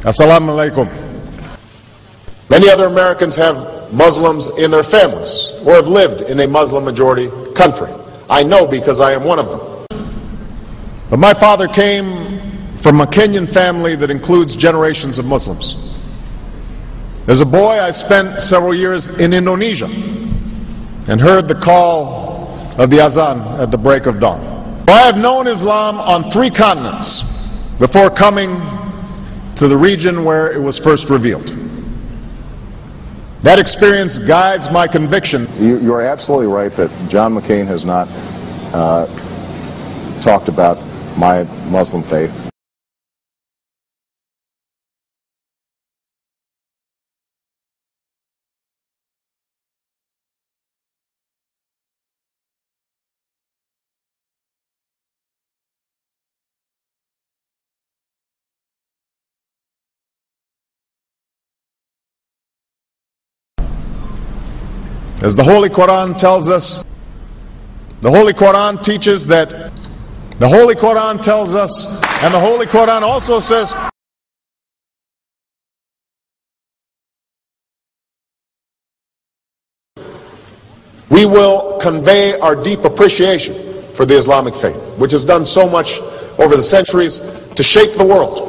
Assalamu alaikum. Many other Americans have Muslims in their families or have lived in a Muslim majority country. I know because I am one of them. But my father came from a Kenyan family that includes generations of Muslims. As a boy, I spent several years in Indonesia and heard the call of the azan at the break of dawn. I have known Islam on 3 continents before coming to the region where it was first revealed. That experience guides my conviction. You're absolutely right that John McCain has not talked about my Muslim faith. As the Holy Koran tells us, the Holy Koran teaches that, the Holy Koran tells us, and the Holy Koran also says, we will convey our deep appreciation for the Islamic faith, which has done so much over the centuries to shape the world.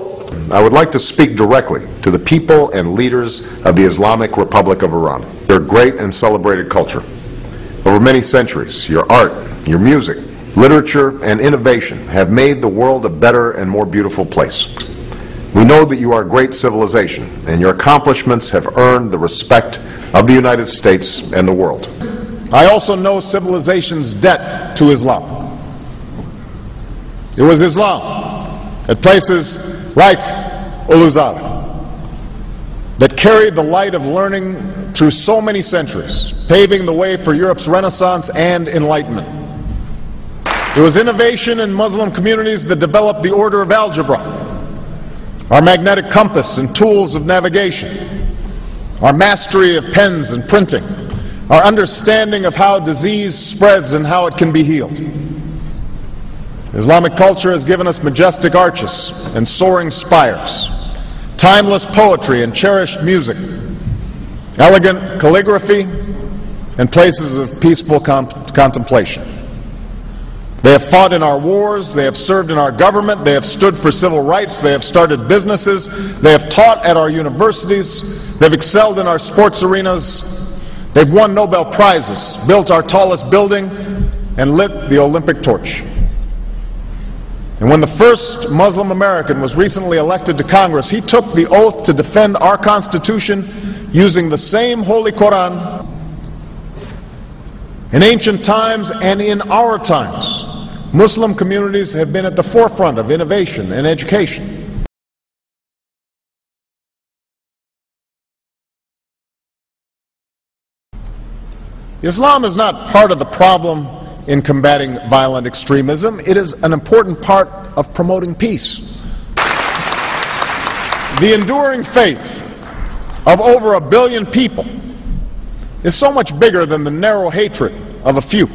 I would like to speak directly to the people and leaders of the Islamic Republic of Iran. Their great and celebrated culture. Over many centuries, your art, your music, literature, and innovation have made the world a better and more beautiful place. We know that you are a great civilization, and your accomplishments have earned the respect of the United States and the world. I also know civilization's debt to Islam. It was Islam at places like Uluzara that carried the light of learning through so many centuries, paving the way for Europe's Renaissance and Enlightenment. It was innovation in Muslim communities that developed the order of algebra, our magnetic compass and tools of navigation, our mastery of pens and printing, our understanding of how disease spreads and how it can be healed. Islamic culture has given us majestic arches and soaring spires, timeless poetry and cherished music, elegant calligraphy, and places of peaceful contemplation. They have fought in our wars, they have served in our government, they have stood for civil rights, they have started businesses, they have taught at our universities, they've excelled in our sports arenas, they've won Nobel Prizes, built our tallest building, and lit the Olympic torch. And when the first Muslim American was recently elected to Congress, he took the oath to defend our Constitution using the same Holy Koran. In ancient times and in our times, Muslim communities have been at the forefront of innovation and education. Islam is not part of the problem in combating violent extremism. It is an important part of promoting peace. The enduring faith of over 1 billion people is so much bigger than the narrow hatred of a few.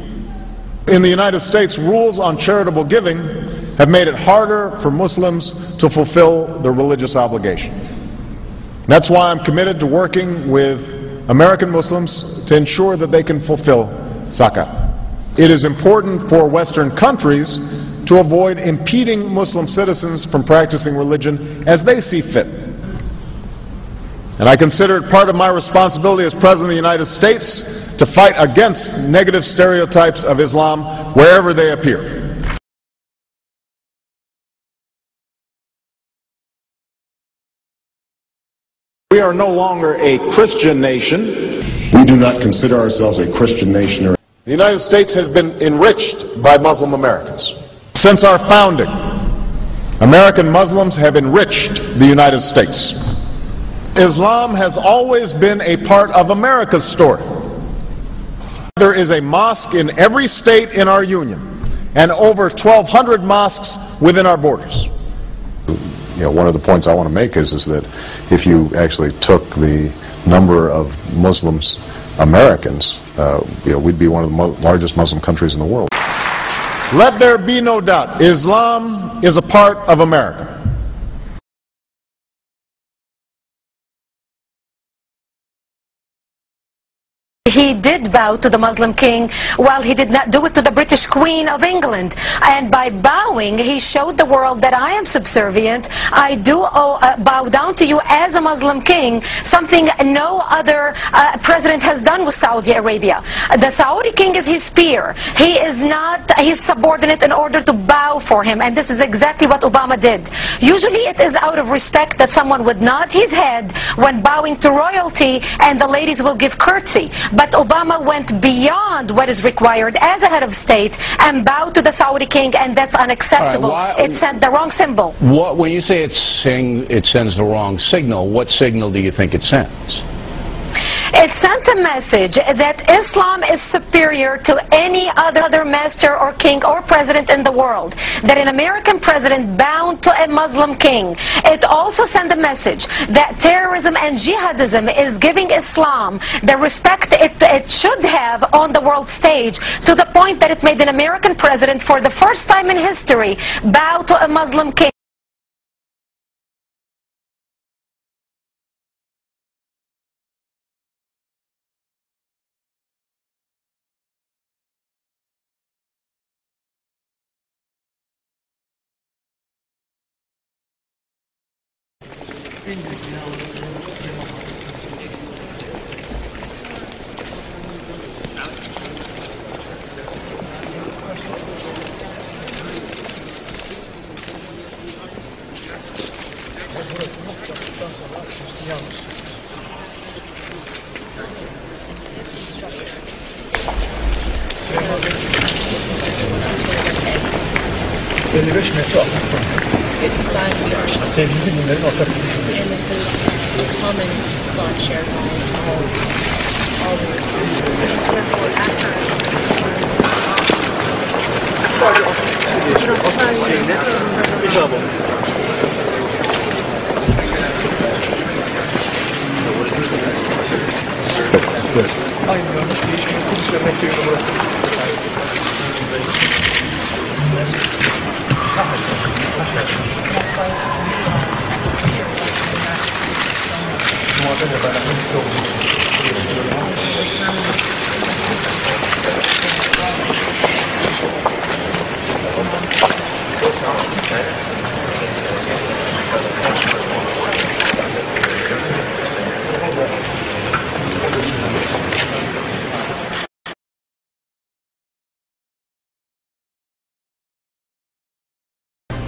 In the United States, rules on charitable giving have made it harder for Muslims to fulfill their religious obligation. That's why I'm committed to working with American Muslims to ensure that they can fulfill zakat. It is important for Western countries to avoid impeding Muslim citizens from practicing religion as they see fit. And I consider it part of my responsibility as President of the United States to fight against negative stereotypes of Islam wherever they appear. We are no longer a Christian nation. We do not consider ourselves a Christian nation. The United States has been enriched by Muslim Americans. Since our founding, American Muslims have enriched the United States. Islam has always been a part of America's story. There is a mosque in every state in our union, and over 1,200 mosques within our borders. One of the points I want to make is that if you actually took the number of Muslims Americans, we'd be one of the largest Muslim countries in the world. Let there be no doubt, Islam is a part of America. He did bow to the Muslim king, while he did not do it to the British Queen of England. And by bowing, he showed the world that I am subservient. I do bow down to you as a Muslim king, something no other president has done with Saudi Arabia. The Saudi king is his peer. He is not his subordinate in order to bow for him. And this is exactly what Obama did. Usually it is out of respect that someone would nod his head when bowing to royalty, and the ladies will give curtsy. But Obama went beyond what is required as a head of state and bowed to the Saudi king, and that's unacceptable. It sent the wrong symbol. When you say it sends the wrong signal, what signal do you think it sends? It sent a message that Islam is superior to any other master or king or president in the world, that an American president bowed to a Muslim king. It also sent a message that terrorism and jihadism is giving Islam the respect it should have on the world stage, to the point that it made an American president, for the first time in history, bow to a Muslim king. And this is a common thought shared by all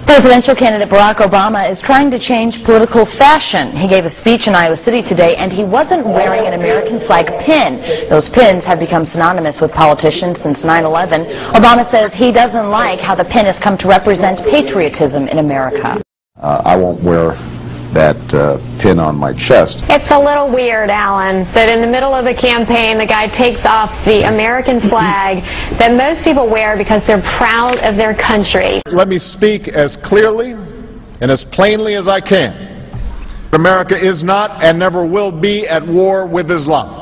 Presidential candidate Barack Obama is trying to change political fashion. He gave a speech in Iowa City today, and he wasn't wearing an American flag pin. Those pins have become synonymous with politicians since 9/11. Obama says he doesn't like how the pin has come to represent patriotism in America. I won't wear that pin on my chest. It's a little weird, Alan, that in the middle of the campaign the guy takes off the American flag that most people wear because they're proud of their country. Let me speak as clearly and as plainly as I can. America is not and never will be at war with Islam.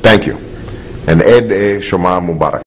Thank you. And Eid Shoma Mubarak.